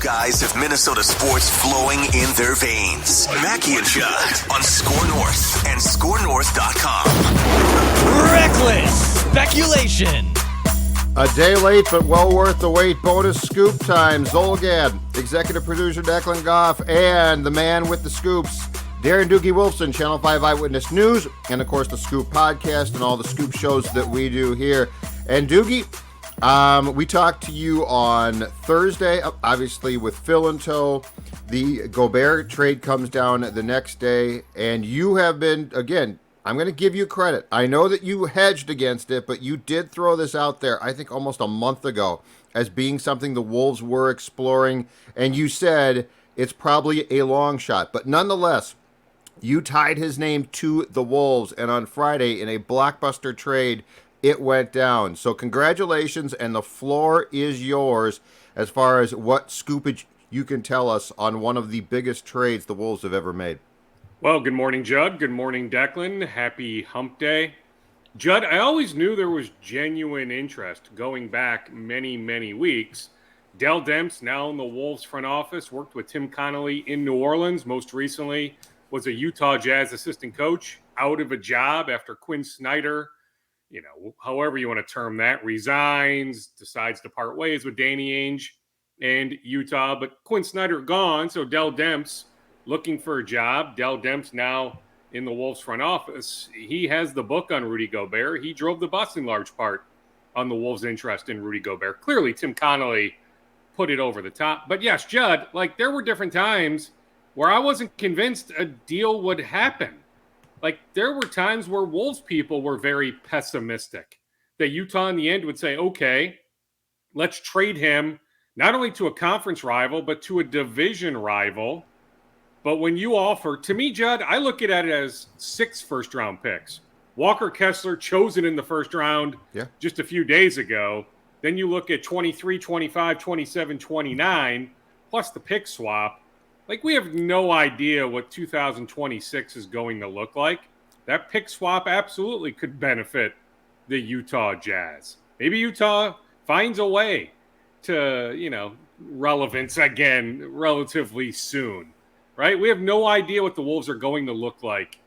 guys have Minnesota sports flowing in their veins. Mackie and Judd on SKOR North and SKORNorth.com. Reckless speculation. A day late, but well worth the wait. Bonus scoop time. Zolgad, executive producer Declan Goff, and the man with the scoops, Darren Doogie Wolfson, Channel 5 Eyewitness News, and of course the Scoop Podcast and all the scoop shows that we do here. And Doogie, we talked to you on Thursday, obviously with Phil in tow. The Gobert trade comes down the next day, and you have been, again, I'm going to give you credit. I know that you hedged against it, but you did throw this out there, I think almost a month ago, as being something the Wolves were exploring, and you said it's probably a long shot. But nonetheless, you tied his name to the Wolves, and on Friday, in a blockbuster trade, it went down. So congratulations, and the floor is yours as far as what scoopage you can tell us on one of the biggest trades the Wolves have ever made. Well, good morning, Judd. Good morning, Declan. Happy hump day. Judd, I always knew there was genuine interest going back many, many weeks. Dell Demps, now in the Wolves front office, worked with Tim Connolly in New Orleans. Most recently was a Utah Jazz assistant coach, out of a job after Quinn Snyder, however you want to term that, resigns, decides to part ways with Danny Ainge and Utah. But Quinn Snyder gone, so Dell Demps looking for a job. Dell Demps now in the Wolves front office. He has the book on Rudy Gobert. He drove the bus in large part on the Wolves' interest in Rudy Gobert. Clearly, Tim Connolly put it over the top. But yes, Judd, there were different times where I wasn't convinced a deal would happen. There were times where Wolves people were very pessimistic that Utah in the end would say, okay, let's trade him not only to a conference rival, but to a division rival. But when you offer, to me, Judd, I look at it as 6 first-round picks. Walker Kessler chosen in the first round just a few days ago. Then you look at 23, 25, 27, 29, plus the pick swap. We have no idea what 2026 is going to look like. That pick swap absolutely could benefit the Utah Jazz. Maybe Utah finds a way to, relevance again relatively soon. Right? We have no idea what the Wolves are going to look like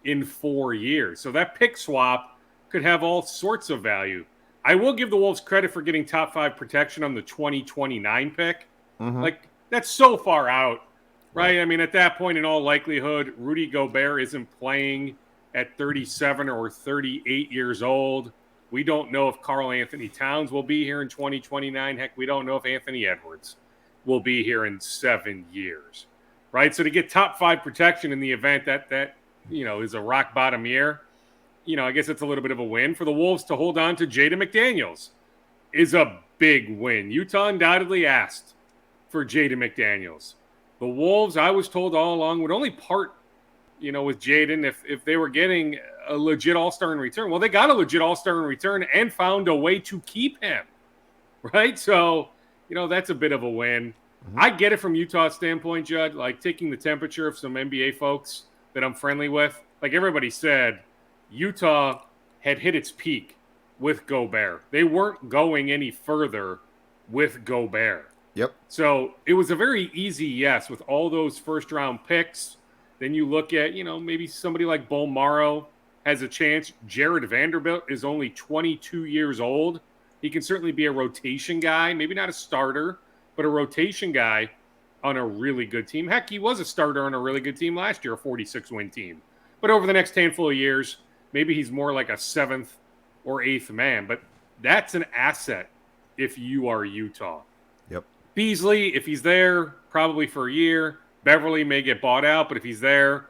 in 4 years. So that pick swap could have all sorts of value. I will give the Wolves credit for getting top 5 protection on the 2029 pick. Mm-hmm. That's so far out, right? I mean, at that point, in all likelihood, Rudy Gobert isn't playing at 37 or 38 years old. We don't know if Karl Anthony Towns will be here in 2029. Heck, we don't know if Anthony Edwards will be here in 7 years. Right, so to get top 5 protection in the event that is a rock bottom year, I guess it's a little bit of a win. For the Wolves to hold on to Jaden McDaniels is a big win. Utah undoubtedly asked for Jaden McDaniels. The Wolves, I was told all along, would only part, with Jaden if they were getting a legit all-star in return. Well, they got a legit all-star in return and found a way to keep him. Right, so that's a bit of a win. I get it from Utah's standpoint, Judd, taking the temperature of some NBA folks that I'm friendly with. Everybody said, Utah had hit its peak with Gobert. They weren't going any further with Gobert. Yep. So it was a very easy yes with all those first-round picks. Then you look at, maybe somebody like Bolmaro has a chance. Jared Vanderbilt is only 22 years old. He can certainly be a rotation guy, maybe not a starter, but a rotation guy on a really good team. Heck, he was a starter on a really good team last year, a 46-win team. But over the next handful of years, maybe he's more like a 7th or 8th man. But that's an asset if you are Utah. Yep. Beasley, if he's there, probably for a year. Beverly may get bought out, but if he's there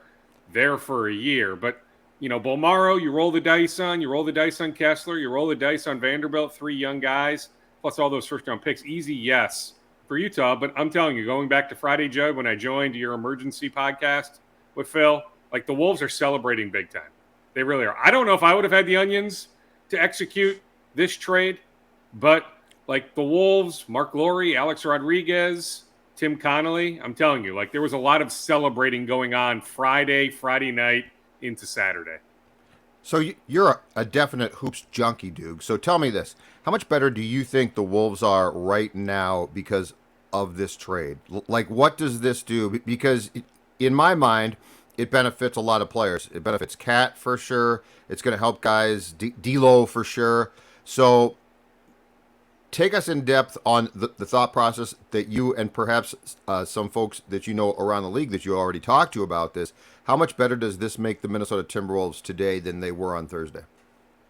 for a year. But, Bolmaro, you roll the dice on. You roll the dice on Kessler. You roll the dice on Vanderbilt, 3 young guys, plus all those first-round picks. Easy yes for Utah, but I'm telling you, going back to Friday, Judd, when I joined your emergency podcast with Phil, the Wolves are celebrating big time. They really are. I don't know if I would have had the onions to execute this trade, but the Wolves, Mark Lowry, Alex Rodriguez, Tim Connolly, I'm telling you, there was a lot of celebrating going on Friday night into Saturday. So you're a definite hoops junkie, Duke. So tell me this. How much better do you think the Wolves are right now? Because of this trade? Like, what does this do? Because in my mind, it benefits a lot of players. It benefits Cat for sure. It's going to help guys, D'Lo for sure. So take us in depth on the thought process that you and perhaps some folks that you know around the league that you already talked to about this. How much better does this make the Minnesota Timberwolves today than they were on Thursday?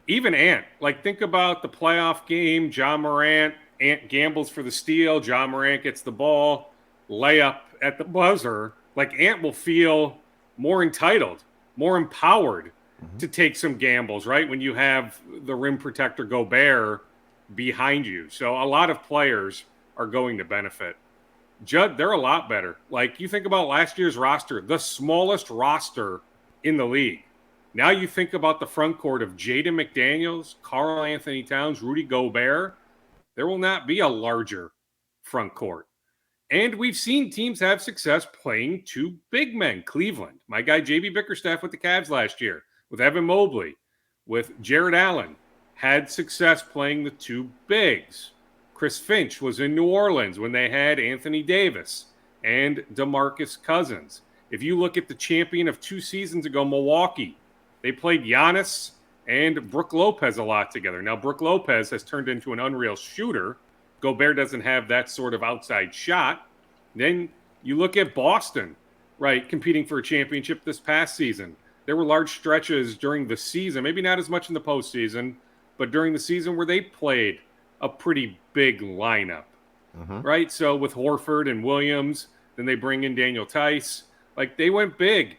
Even Ant, like think about the playoff game, John Morant, Ant gambles for the steal, John Morant gets the ball, layup at the buzzer. Like Ant will feel more entitled, more empowered to take some gambles, right? When you have the rim protector Gobert behind you. So a lot of players are going to benefit. Judd, they're a lot better. Like you think about last year's roster, the smallest roster in the league. Now you think about the front court of Jaden McDaniels, Karl Anthony Towns, Rudy Gobert. There will not be a larger front court. And we've seen teams have success playing two big men. Cleveland, my guy JB Bickerstaff with the Cavs last year, with Evan Mobley, with Jared Allen, had success playing the two bigs. Chris Finch was in New Orleans when they had Anthony Davis and DeMarcus Cousins. If you look at the champion of 2 seasons ago, Milwaukee, they played Giannis and Brook Lopez a lot together. Now, Brook Lopez has turned into an unreal shooter. Gobert doesn't have that sort of outside shot. Then you look at Boston, right, competing for a championship this past season. There were large stretches during the season, maybe not as much in the postseason, but during the season where they played a pretty big lineup, right? So with Horford and Williams, then they bring in Daniel Tice. Like they went big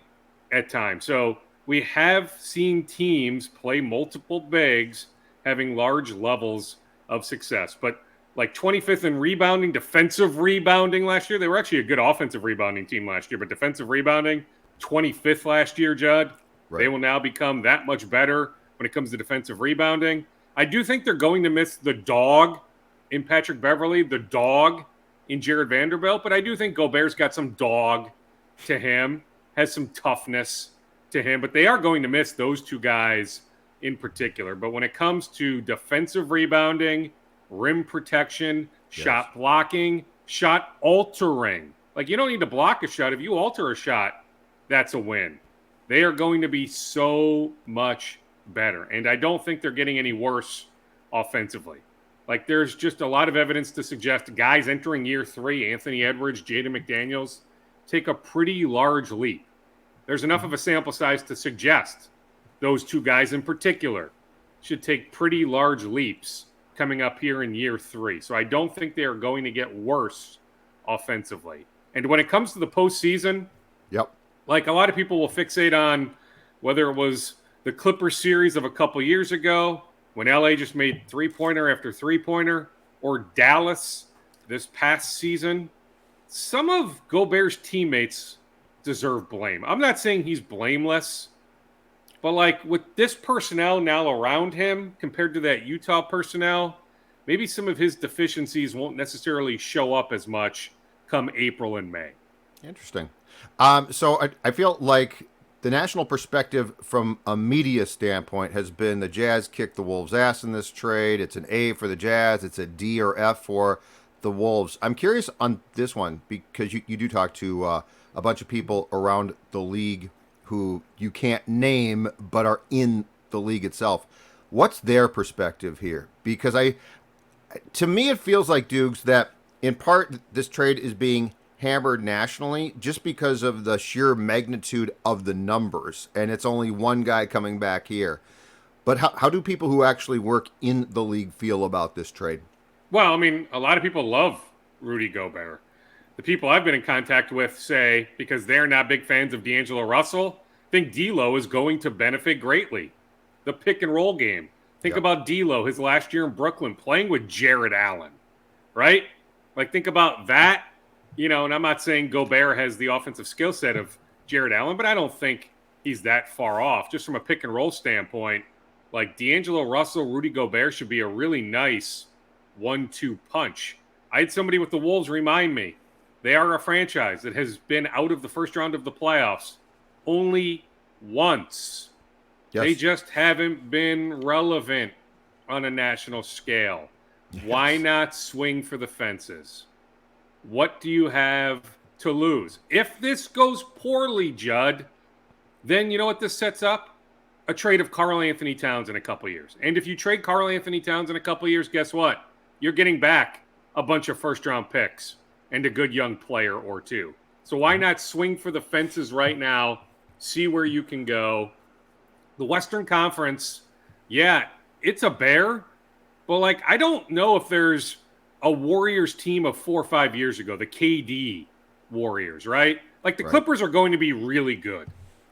at times. So we have seen teams play multiple bigs having large levels of success. But like 25th in rebounding, defensive rebounding last year. They were actually a good offensive rebounding team last year, but defensive rebounding, 25th last year, Judd. Right. They will now become that much better when it comes to defensive rebounding. I do think they're going to miss the dog in Patrick Beverley, the dog in Jared Vanderbilt, but I do think Gobert's got some dog to him, has some toughness to him, but they are going to miss those two guys in particular. But when it comes to defensive rebounding, rim protection, shot blocking, shot altering, like you don't need to block a shot. If you alter a shot, that's a win. They are going to be so much better. And I don't think they're getting any worse offensively. Like there's just a lot of evidence to suggest guys entering year 3, Anthony Edwards, Jaden McDaniels, take a pretty large leap. There's enough of a sample size to suggest those two guys in particular should take pretty large leaps coming up here in year 3. So I don't think they are going to get worse offensively. And when it comes to the postseason, like a lot of people will fixate on whether it was the Clippers series of a couple years ago when LA just made three-pointer after three-pointer, or Dallas this past season. Some of Gobert's teammates deserve blame. I'm not saying he's blameless, but like with this personnel now around him compared to that Utah personnel, maybe some of his deficiencies won't necessarily show up as much come April and May. Interesting. So I feel like the national perspective from a media standpoint has been the Jazz kicked the Wolves' ass in this trade. It's an A for the Jazz. It's a D or F for the Wolves. I'm curious on this one because you do talk to a bunch of people around the league who you can't name but are in the league itself. What's their perspective here? Because to me, it feels like, Dukes, that in part this trade is being hammered nationally just because of the sheer magnitude of the numbers, and it's only one guy coming back here. But how do people who actually work in the league feel about this trade? Well, I mean, a lot of people love Rudy Gobert. The people I've been in contact with say, because they're not big fans of D'Angelo Russell, think D'Lo is going to benefit greatly. The pick and roll game. Think about D'Lo, his last year in Brooklyn, playing with Jared Allen, right? Like, think about that. You know, and I'm not saying Gobert has the offensive skill set of Jared Allen, but I don't think he's that far off. Just from a pick and roll standpoint, like D'Angelo Russell, Rudy Gobert should be a really nice 1-2 punch. I had somebody with the Wolves remind me, they are a franchise that has been out of the first round of the playoffs only once. Yes. They just haven't been relevant on a national scale. Yes. Why not swing for the fences? What do you have to lose? If this goes poorly, Judd, then you know what this sets up? A trade of Karl Anthony Towns in a couple years. And if you trade Karl Anthony Towns in a couple years, guess what? You're getting back a bunch of first-round picks and a good young player or two. So why not swing for the fences right now, see where you can go? The Western Conference, yeah, it's a bear. But, like, I don't know if there's a Warriors team of 4 or 5 years ago, the KD Warriors, right? Like, the Clippers are going to be really good.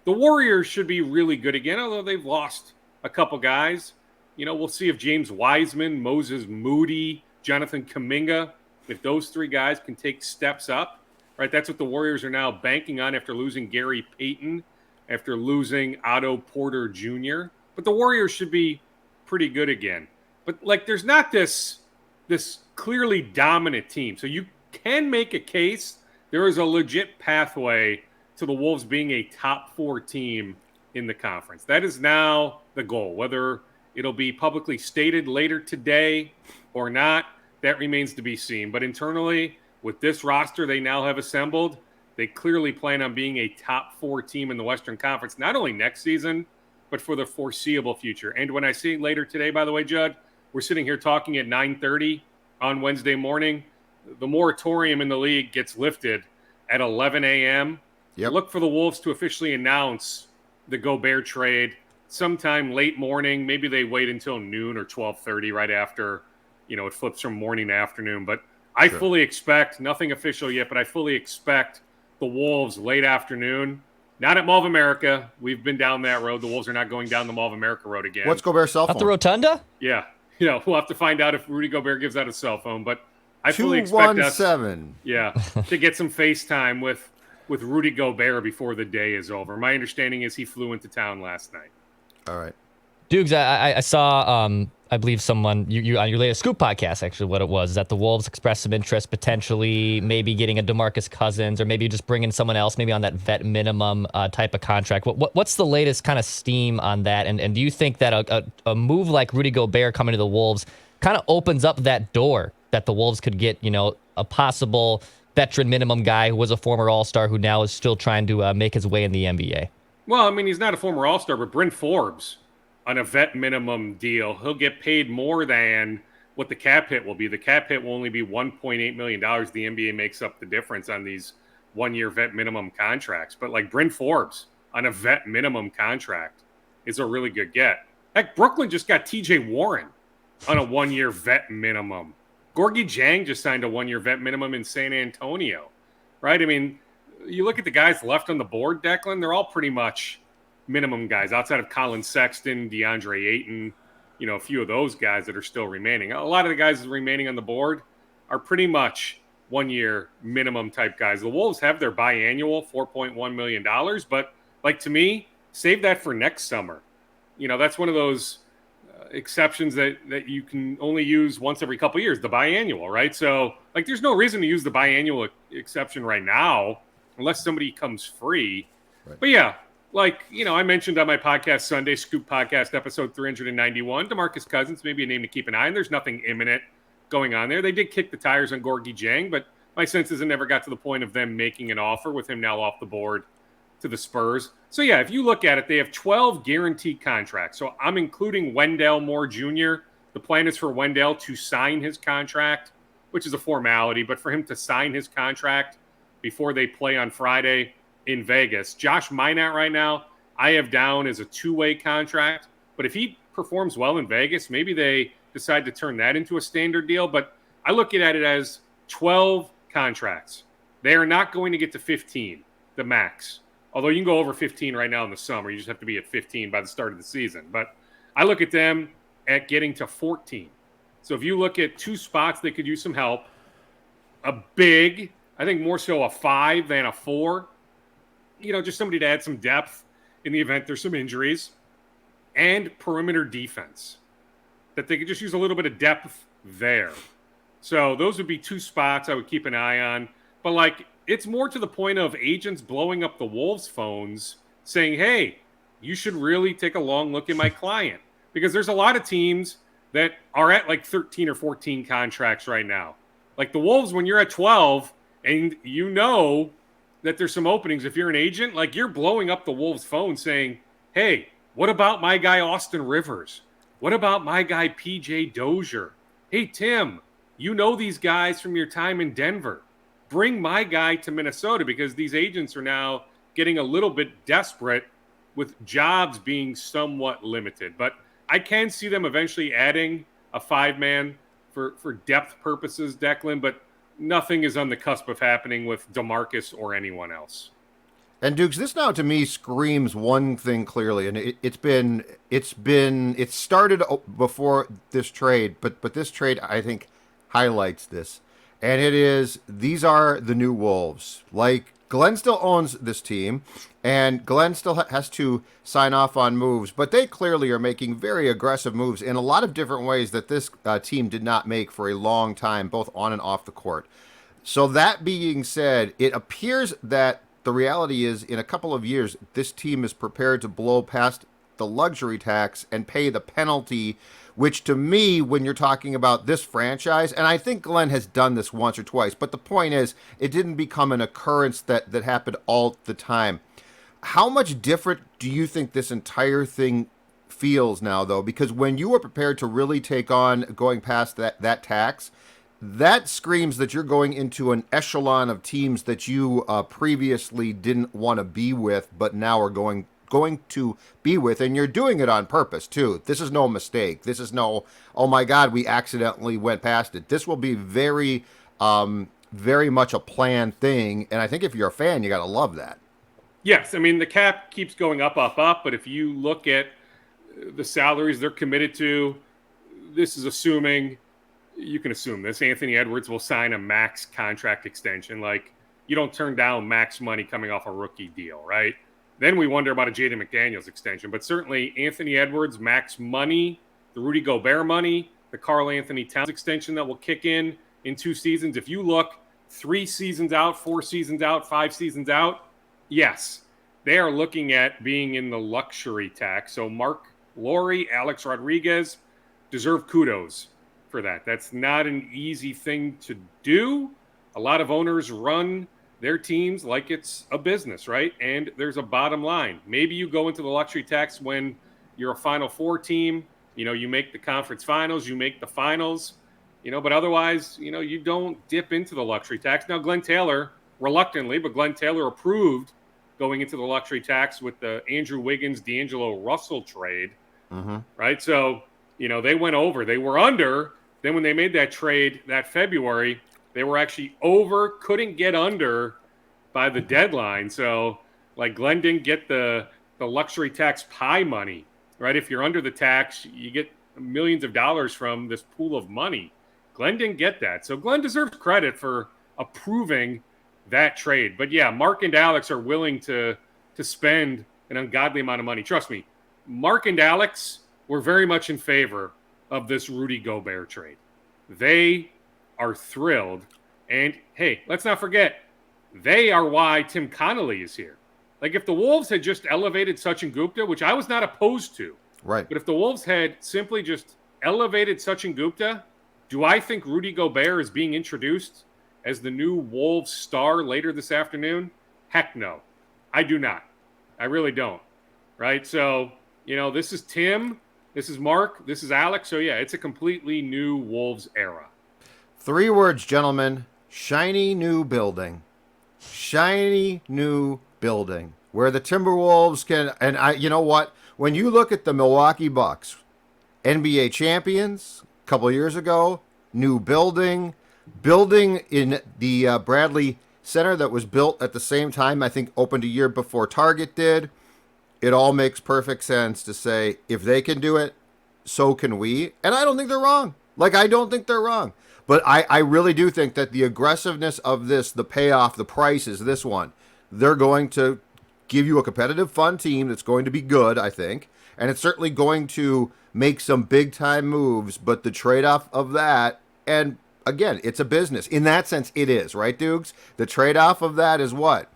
The Warriors should be really good again, although they've lost a couple guys. You know, we'll see if James Wiseman, Moses Moody, Jonathan Kuminga, if those three guys can take steps up, right? That's what the Warriors are now banking on after losing Gary Payton, after losing Otto Porter Jr. But the Warriors should be pretty good again. But, like, there's not this clearly dominant team. So you can make a case there is a legit pathway to the Wolves being a top 4 team in the conference. That is now the goal. Whether it'll be publicly stated later today or not, that remains to be seen. But internally, with this roster they now have assembled, they clearly plan on being a top 4 team in the Western Conference, not only next season, but for the foreseeable future. And when I say later today, by the way, Judd, we're sitting here talking at 9:30 on Wednesday morning. The moratorium in the league gets lifted at 11 a.m. Yep. Look for the Wolves to officially announce the Gobert trade sometime late morning. Maybe they wait until noon or 12:30 right after, it flips from morning to afternoon. But I fully expect, nothing official yet, but I fully expect the Wolves late afternoon. Not at Mall of America. We've been down that road. The Wolves are not going down the Mall of America road again. What's Gobert's cell phone? At the Rotunda? Yeah. We'll have to find out if Rudy Gobert gives out a cell phone. But I fully expect us 217. to get some FaceTime with Rudy Gobert before the day is over. My understanding is he flew into town last night. All right. Dukes, I saw, I believe someone, you on your latest Scoop podcast, actually, what it was, that the Wolves expressed some interest potentially maybe getting a DeMarcus Cousins or maybe just bringing someone else maybe on that vet minimum type of contract. What's the latest kind of steam on that? And do you think that a move like Rudy Gobert coming to the Wolves kind of opens up that door that the Wolves could get, a possible veteran minimum guy who was a former All-Star who now is still trying to make his way in the NBA? Well, I mean, he's not a former All-Star, but Bryn Forbes on a vet minimum deal, he'll get paid more than what the cap hit will be. The cap hit will only be $1.8 million. The NBA makes up the difference on these one-year vet minimum contracts. But like Bryn Forbes on a vet minimum contract is a really good get. Heck, Brooklyn just got TJ Warren on a one-year vet minimum. Gorgie Jang just signed a one-year vet minimum in San Antonio, right? I mean, you look at the guys left on the board, Declan, they're all pretty much minimum guys outside of Colin Sexton, DeAndre Ayton, a few of those guys that are still remaining. A lot of the guys remaining on the board are pretty much one-year minimum type guys. The Wolves have their biannual $4.1 million, but like to me, save that for next summer. That's one of those exceptions that you can only use once every couple of years, the biannual, right? So like there's no reason to use the biannual exception right now unless somebody comes free. Right. But yeah, I mentioned on my podcast Sunday, Scoop Podcast, episode 391, DeMarcus Cousins, maybe a name to keep an eye on. There's nothing imminent going on there. They did kick the tires on Gorgie Jang, but my sense is it never got to the point of them making an offer with him now off the board to the Spurs. So, yeah, if you look at it, they have 12 guaranteed contracts. So I'm including Wendell Moore Jr. The plan is for Wendell to sign his contract, which is a formality, but for him to sign his contract before they play on Friday in Vegas. Josh Minott right now, I have down as a 2-way contract. But if he performs well in Vegas, maybe they decide to turn that into a standard deal. But I look at it as 12 contracts. They are not going to get to 15, the max. Although you can go over 15 right now in the summer. You just have to be at 15 by the start of the season. But I look at them at getting to 14. So if you look at 2 spots, they could use some help. A big, I think more so a 5 than a 4. Just somebody to add some depth in the event there's some injuries. And perimeter defense. That they could just use a little bit of depth there. So those would be 2 spots I would keep an eye on. But, it's more to the point of agents blowing up the Wolves' phones saying, hey, you should really take a long look at my client. Because there's a lot of teams that are at, 13 or 14 contracts right now. Like the Wolves, when you're at 12, And you know that there's some openings. If you're an agent, like you're blowing up the Wolves phone saying, hey, what about my guy Austin Rivers? What about my guy PJ Dozier? Hey, Tim, you know these guys from your time in Denver. Bring my guy to Minnesota, because these agents are now getting a little bit desperate with jobs being somewhat limited. But I can see them eventually adding a 5-man for depth purposes, Declan, but nothing is on the cusp of happening with DeMarcus or anyone else. And Dukes, this now to me screams one thing clearly, and it started before this trade, but this trade I think highlights this, and it is these are the new Wolves. Like Glenn still owns this team, and Glenn still has to sign off on moves, but they clearly are making very aggressive moves in a lot of different ways that this team did not make for a long time, both on and off the court. So that being said, it appears that the reality is, in a couple of years, this team is prepared to blow past the luxury tax and pay the penalty, which to me, when you're talking about this franchise, and I think Glenn has done this once or twice, but the point is, it didn't become an occurrence that happened all the time. How much different do you think this entire thing feels now, though? Because when you were prepared to really take on going past that tax, that screams that you're going into an echelon of teams that you previously didn't want to be with, but now are going to be with, and you're doing it on purpose, too. This is no mistake. This is no, oh my God, we accidentally went past it. This will be very, very much a planned thing, and I think if you're a fan, you got to love that. Yes, I mean, the cap keeps going up, but if you look at the salaries they're committed to, this is assuming... You can assume this. Anthony Edwards will sign a max contract extension. Like, you don't turn down max money coming off a rookie deal, right? Then we wonder about a Jaden McDaniels extension. But certainly Anthony Edwards, max money, the Rudy Gobert money, the Karl Anthony Towns extension that will kick in 2 seasons. If you look 3 seasons out, 4 seasons out, 5 seasons out, yes, they are looking at being in the luxury tax. So Mark Lowry, Alex Rodriguez deserve kudos for that. That's not an easy thing to do. A lot of owners run their teams like it's a business, right? And there's a bottom line. Maybe you go into the luxury tax when you're a Final Four team, you make the conference finals, you make the finals, but otherwise, you don't dip into the luxury tax. Now, Glenn Taylor, reluctantly, but Glenn Taylor approved going into the luxury tax with the Andrew Wiggins, D'Angelo Russell trade, right? So, they went over. They were under. Then when they made that trade that February, they were actually over, couldn't get under by the deadline. So, like, Glenn didn't get the luxury tax pie money, right? If you're under the tax, you get millions of dollars from this pool of money. Glenn didn't get that. So Glenn deserves credit for approving that trade. But, yeah, Mark and Alex are willing to spend an ungodly amount of money. Trust me, Mark and Alex were very much in favor of this Rudy Gobert trade. They are thrilled. And, hey, let's not forget, they are why Tim Connolly is here. Like, if the Wolves had just elevated Sachin Gupta, which I was not opposed to, right? But if the Wolves had simply just elevated Sachin Gupta, do I think Rudy Gobert is being introduced as the new Wolves star later this afternoon? Heck no. I do not. I really don't. Right? So, this is Tim. This is Mark. This is Alex. So, yeah, it's a completely new Wolves era. 3 words, gentlemen. Shiny new building. Shiny new building. Where the Timberwolves can... And you know what? When you look at the Milwaukee Bucks, NBA champions a couple years ago, new building in the Bradley Center that was built at the same time, I think opened a year before Target did. It all makes perfect sense to say, if they can do it, so can we. And I don't think they're wrong. I don't think they're wrong. But I really do think that the aggressiveness of this, the payoff, the price is this one. They're going to give you a competitive, fun team that's going to be good, I think. And it's certainly going to make some big-time moves. But the trade-off of that, and again, it's a business. In that sense, it is, right, Dukes? The trade-off of that is what?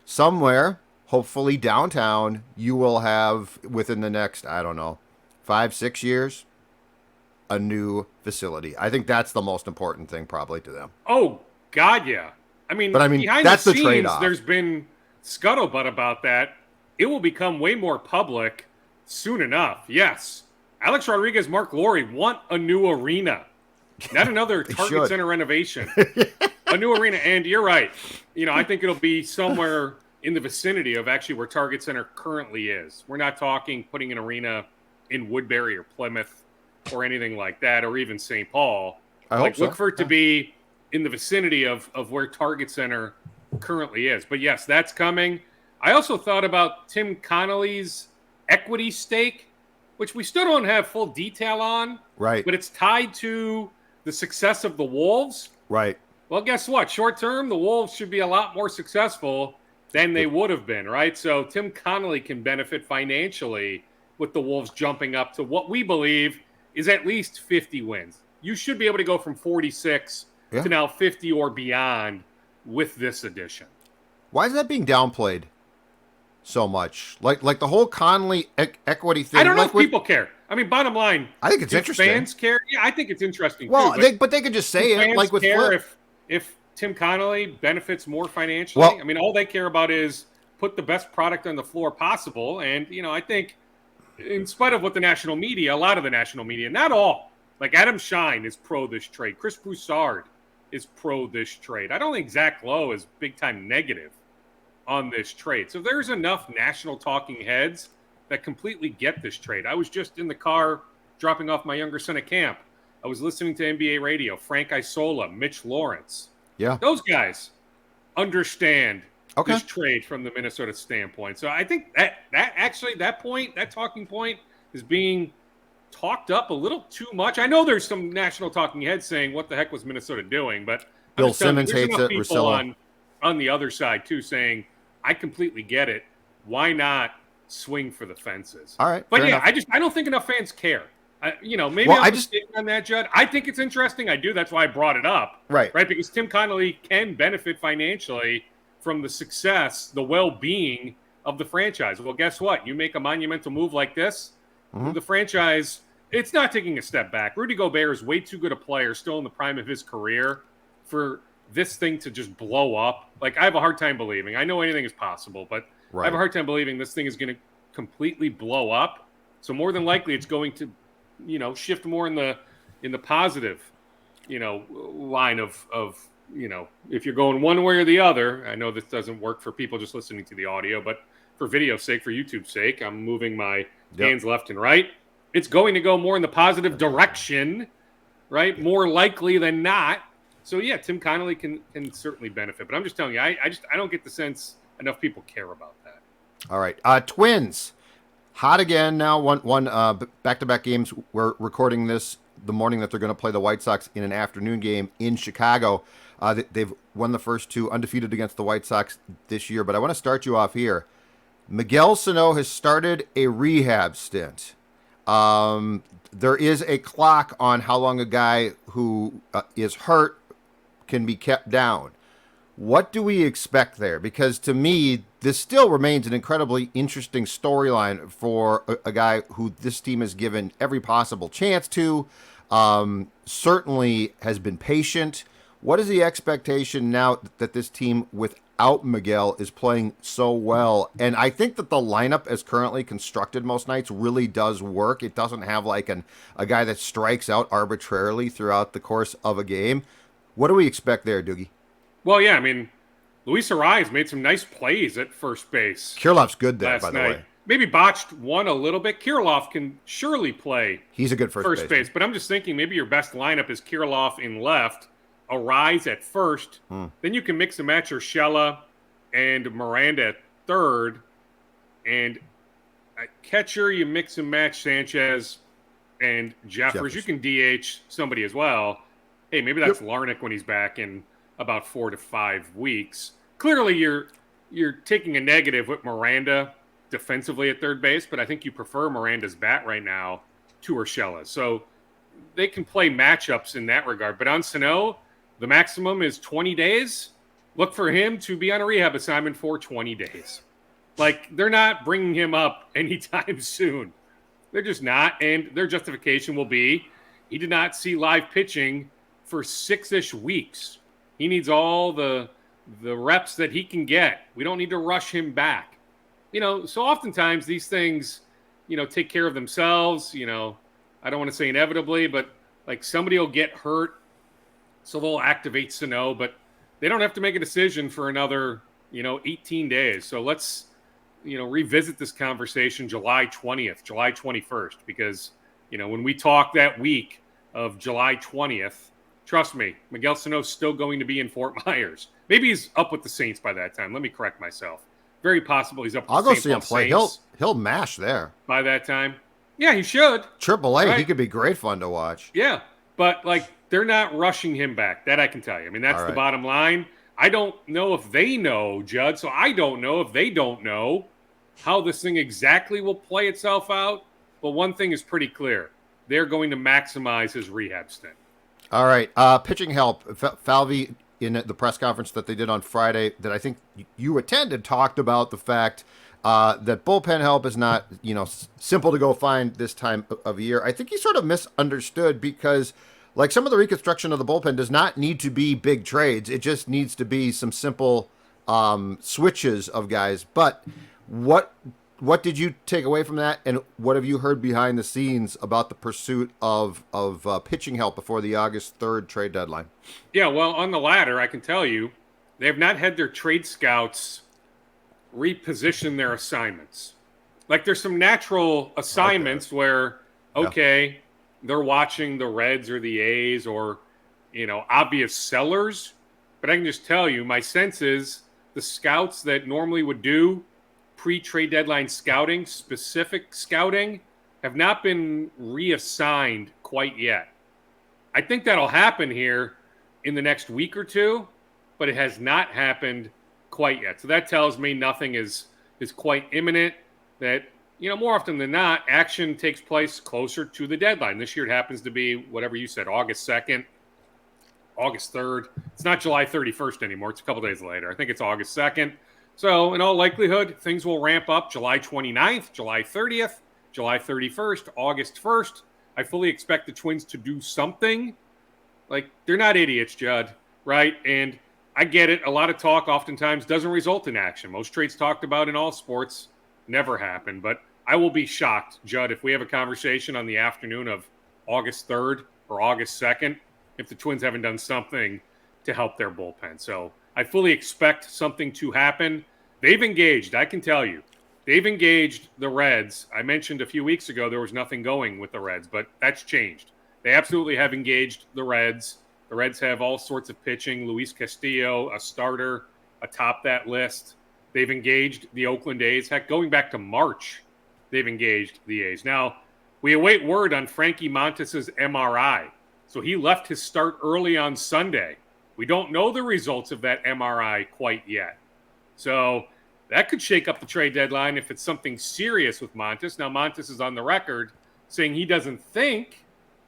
Somewhere... hopefully downtown, you will have, within the next, 5-6 years, a new facility. I think that's the most important thing probably to them. Oh, God, yeah. I mean, But I mean, behind that's the the scenes, trade-off. there's been scuttlebutt about that. It will become way more public soon enough. Yes. Alex Rodriguez, Mark Lowry want a new arena, not another Target should. Center renovation. A new arena. And you're right. I think it'll be somewhere in the vicinity of actually where Target Center currently is. We're not talking putting an arena in Woodbury or Plymouth or anything like that, or even St. Paul. I hope so. Look for it to be in the vicinity of where Target Center currently is. But yes, that's coming. I also thought about Tim Connolly's equity stake, which we still don't have full detail on. Right. But it's tied to the success of the Wolves. Right. Well, guess what? Short term, the Wolves should be a lot more successful than they would have been, right? So Tim Connolly can benefit financially with the Wolves jumping up to what we believe is at least 50 wins. You should be able to go from 46 to now 50 or beyond with this addition. Why is that being downplayed so much? Like the whole Conley equity thing. I don't know like if people care. I mean, bottom line, I think it's do interesting. Fans care? Yeah, I think it's interesting. Well, too, but they could just say it fans like with care Flip. if Tim Connolly benefits more financially. Well, I mean, all they care about is put the best product on the floor possible. And I think, in spite of what the national media, a lot of the national media, not all, like Adam Shine is pro this trade. Chris Broussard is pro this trade. I don't think Zach Lowe is big time negative on this trade. So there's enough national talking heads that completely get this trade. I was just in the car dropping off my younger son at camp. I was listening to NBA radio, Frank Isola, Mitch Lawrence. Yeah. Those guys understand Okay. this trade from the Minnesota standpoint. So I think that talking point is being talked up a little too much. I know there's some national talking heads saying, what the heck was Minnesota doing? But Bill Simmons hates it. People Russillo. on the other side, too, saying, I completely get it. Why not swing for the fences? All right. But fair yeah, enough. I don't think enough fans care. Maybe Well, I'm mistaken on that, Judd. I think it's interesting. I do. That's why I brought it up. Right. Because Tim Connolly can benefit financially from the success, the well-being of the franchise. Well, guess what? You make a monumental move like this, the franchise, it's not taking a step back. Rudy Gobert is way too good a player, still in the prime of his career, for this thing to just blow up. Like, I have a hard time believing. I know anything is possible, but I have a hard time believing this thing is going to completely blow up. So more than likely, it's going to, shift more in the positive, line of if you're going one way or the other. I know this doesn't work for people just listening to the audio, but for video's sake, for YouTube's sake, I'm moving my hands left and right. It's going to go more in the positive direction, right? More likely than not. So yeah, Tim Connolly can certainly benefit, but I'm just telling you, I don't get the sense enough people care about that. All right. Twins. Hot again now. One back-to-back games. We're recording this the morning that they're going to play the White Sox in an afternoon game in Chicago. They've won the first two, undefeated against the White Sox this year. But I want to start you off here. Miguel Sano has started a rehab stint. There is a clock on how long a guy who is hurt can be kept down. What do we expect there? Because to me, this still remains an incredibly interesting storyline for a guy who this team has given every possible chance to. Certainly has been patient. What is the expectation now that this team without Miguel is playing so well? And I think that the lineup as currently constructed most nights really does work. It doesn't have like a guy that strikes out arbitrarily throughout the course of a game. What do we expect there, Doogie? Well, yeah, I mean, Luis Arraez made some nice plays at first base. Kirillov's good there, by the night. way. Maybe botched one a little bit. Kirilov can surely play He's a good first base. But I'm just thinking maybe your best lineup is Kirilov in left, Arraez at first. Then you can mix and match Urshela and Miranda at third. And at catcher, you mix and match Sanchez and Jeffers. You can DH somebody as well. Hey, maybe that's Larnach when he's back in about 4 to 5 weeks. Clearly, you're taking a negative with Miranda defensively at third base, but I think you prefer Miranda's bat right now to Urshela. So they can play matchups in that regard. But on Sano, the maximum is 20 days. Look for him to be on a rehab assignment for 20 days. Like, they're not bringing him up anytime soon. They're just not. And their justification will be he did not see live pitching for 6-ish weeks. He needs all the the reps that he can get. We don't need to rush him back. So oftentimes these things, take care of themselves. I don't want to say inevitably, but like somebody will get hurt, so they'll activate Sano, but they don't have to make a decision for another, 18 days. So let's, revisit this conversation July 20th, July 21st, because, when we talk that week of July 20th, trust me, Miguel Sano's still going to be in Fort Myers. Maybe he's up with the Saints by that time. Let me correct myself. Very possible he's up with I'll the go Saints. see him play. He'll mash there. By that time. Yeah, he should. AAA, right? He could be great fun to watch. Yeah, but they're not rushing him back. That I can tell you. I mean, that's the bottom line. I don't know if they know, Judd, so I don't know if they don't know how this thing exactly will play itself out. But one thing is pretty clear. They're going to maximize his rehab stint. All right. Pitching help. Falvey, in the press conference that they did on Friday that I think you attended, talked about the fact that bullpen help is not, simple to go find this time of year. I think he sort of misunderstood because, like, some of the reconstruction of the bullpen does not need to be big trades. It just needs to be some simple switches of guys. But what did you take away from that, and what have you heard behind the scenes about the pursuit of pitching help before the August 3rd trade deadline? Yeah, well, on the latter, I can tell you, they have not had their trade scouts reposition their assignments. Like, there's some natural assignments where, they're watching the Reds or the A's or, obvious sellers. But I can just tell you, my sense is the scouts that normally would do pre-trade deadline scouting, specific scouting, have not been reassigned quite yet. I think that'll happen here in the next week or two, but it has not happened quite yet. So that tells me nothing is quite imminent, that, more often than not, action takes place closer to the deadline. This year it happens to be, whatever you said, August 2nd, August 3rd. It's not July 31st anymore. It's a couple days later. I think it's August 2nd. So in all likelihood, things will ramp up July 29th, July 30th, July 31st, August 1st. I fully expect the Twins to do something. Like, they're not idiots, Judd, right? And I get it. A lot of talk oftentimes doesn't result in action. Most trades talked about in all sports never happen. But I will be shocked, Judd, if we have a conversation on the afternoon of August 3rd or August 2nd, if the Twins haven't done something to help their bullpen. So I fully expect something to happen. They've engaged, I can tell you. They've engaged the Reds. I mentioned a few weeks ago there was nothing going with the Reds, but that's changed. They absolutely have engaged the Reds. The Reds have all sorts of pitching. Luis Castillo, a starter, atop that list. They've engaged the Oakland A's. Heck, going back to March, they've engaged the A's. Now, we await word on Frankie Montas' MRI. So he left his start early on Sunday. We don't know the results of that MRI quite yet. So that could shake up the trade deadline if it's something serious with Montas. Now, Montas is on the record saying he doesn't think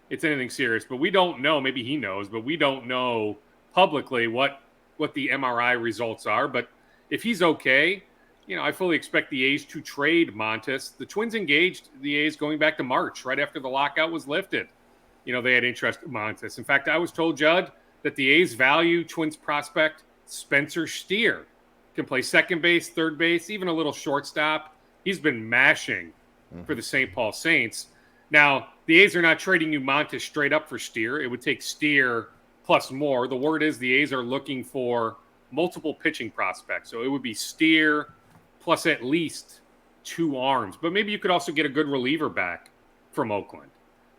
it's anything serious, but we don't know. Maybe he knows, but we don't know publicly what the MRI results are. But if he's okay, I fully expect the A's to trade Montas. The Twins engaged the A's going back to March, right after the lockout was lifted. They had interest in Montas. In fact, I was told, Judd, that the A's value Twins prospect Spencer Steer. Can play second base, third base, even a little shortstop. He's been mashing for the St. Paul Saints. Now, the A's are not trading you Montas straight up for Steer. It would take Steer plus more. The word is the A's are looking for multiple pitching prospects. So it would be Steer plus at least 2 arms. But maybe you could also get a good reliever back from Oakland,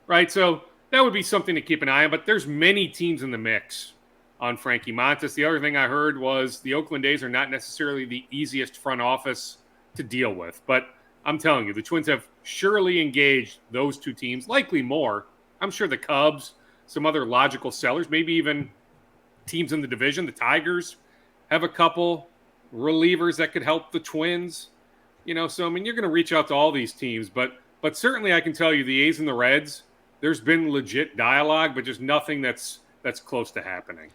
right? So that would be something to keep an eye on. But there's many teams in the mix on Frankie Montas. The other thing I heard was the Oakland A's are not necessarily the easiest front office to deal with. But I'm telling you, the Twins have surely engaged those 2 teams, likely more. I'm sure the Cubs, some other logical sellers, maybe even teams in the division, the Tigers, have a couple relievers that could help the Twins. So, I mean, you're going to reach out to all these teams. But certainly I can tell you the A's and the Reds, there's been legit dialogue, but just nothing that's close to happening.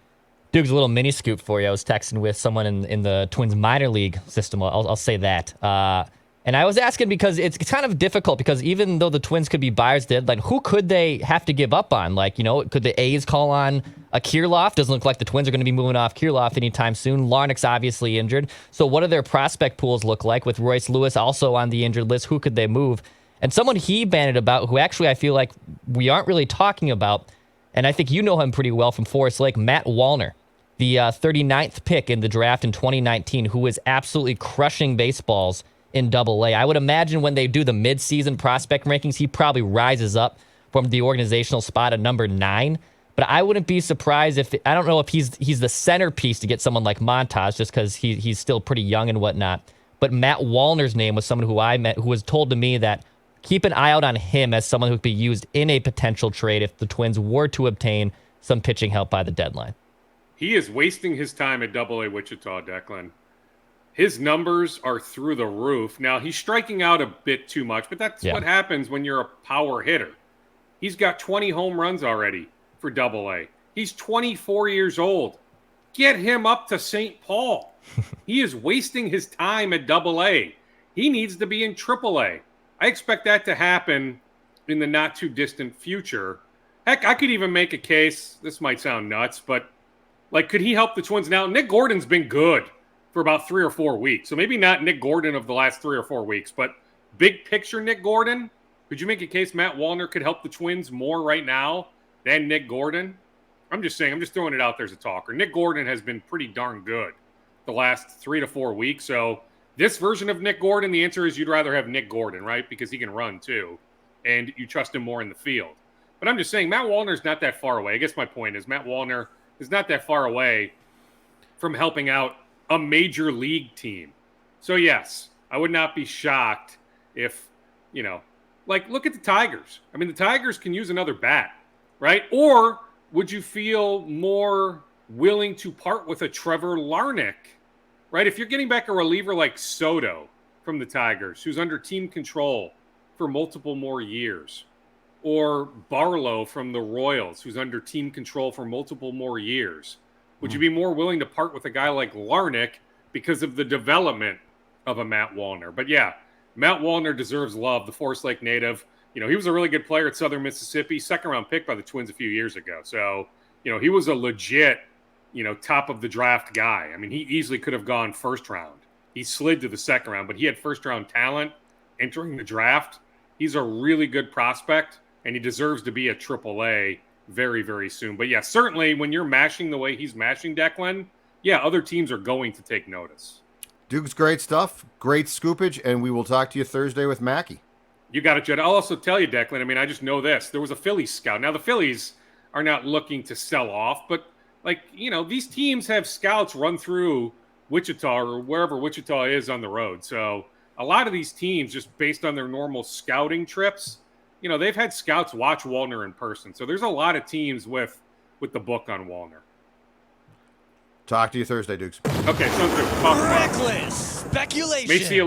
Duke's a little mini scoop for you. I was texting with someone in the Twins minor league system. I'll say that. And I was asking because it's kind of difficult because even though the Twins could be buyers deadline, who could they have to give up on? Like, could the A's call on Kirilov doesn't look like the Twins are going to be moving off Kirilov anytime soon. Larnach's obviously injured. So what do their prospect pools look like with Royce Lewis also on the injured list? Who could they move? And someone he banded about, who actually I feel like we aren't really talking about, and I think you know him pretty well from Forest Lake, Matt Wallner, the 39th pick in the draft in 2019, who was absolutely crushing baseballs in Double-A. I would imagine when they do the midseason prospect rankings, he probably rises up from the organizational spot at number 9. But I wouldn't be surprised if, I don't know if he's the centerpiece to get someone like Montas, just because he's still pretty young and whatnot. But Matt Wallner's name was someone who I met, who was told to me that keep an eye out on him as someone who could be used in a potential trade if the Twins were to obtain some pitching help by the deadline. He is wasting his time at Double-A Wichita, Declan. His numbers are through the roof. Now, he's striking out a bit too much, but that's what happens when you're a power hitter. He's got 20 home runs already for Double-A. He's 24 years old. Get him up to St. Paul. He is wasting his time at Double-A. He needs to be in Triple-A. I expect that to happen in the not-too-distant future. Heck, I could even make a case, this might sound nuts, but like, could he help the Twins now? Nick Gordon's been good for about 3 or 4 weeks. So maybe not Nick Gordon of the last 3 or 4 weeks, but big picture Nick Gordon, could you make a case Matt Wallner could help the Twins more right now than Nick Gordon? I'm just saying, I'm just throwing it out there as a talker. Nick Gordon has been pretty darn good the last 3 to 4 weeks. So this version of Nick Gordon, the answer is you'd rather have Nick Gordon, right? Because he can run too, and you trust him more in the field. But I'm just saying, Matt Wallner's not that far away. I guess my point is Matt Wallner is not that far away from helping out a major league team. So yes, I would not be shocked if, like, look at the Tigers. I mean, the Tigers can use another bat, right? Or would you feel more willing to part with a Trevor Larnach, right? If you're getting back a reliever like Soto from the Tigers, who's under team control for multiple more years, or Barlow from the Royals, who's under team control for multiple more years, would you be more willing to part with a guy like Larnach because of the development of a Matt Wallner? But yeah, Matt Wallner deserves love, the Forest Lake native. He was a really good player at Southern Mississippi, second-round pick by the Twins a few years ago. So, he was a legit, top of the draft guy. I mean, he easily could have gone first round. He slid to the second round, but he had first-round talent entering the draft. He's a really good prospect, and he deserves to be at AAA very, very soon. But yeah, certainly when you're mashing the way he's mashing, Declan, yeah, other teams are going to take notice. Duke's great stuff, great scoopage, and we will talk to you Thursday with Mackey. You got it, Judd. I'll also tell you, Declan, I mean, I just know this. There was a Phillies scout. Now, the Phillies are not looking to sell off, but, these teams have scouts run through Wichita or wherever Wichita is on the road. So a lot of these teams, just based on their normal scouting trips, they've had scouts watch Wallner in person. So there's a lot of teams with the book on Wallner. Talk to you Thursday, Dukes. Okay, sounds good. Talk about it. Reckless speculation. May see you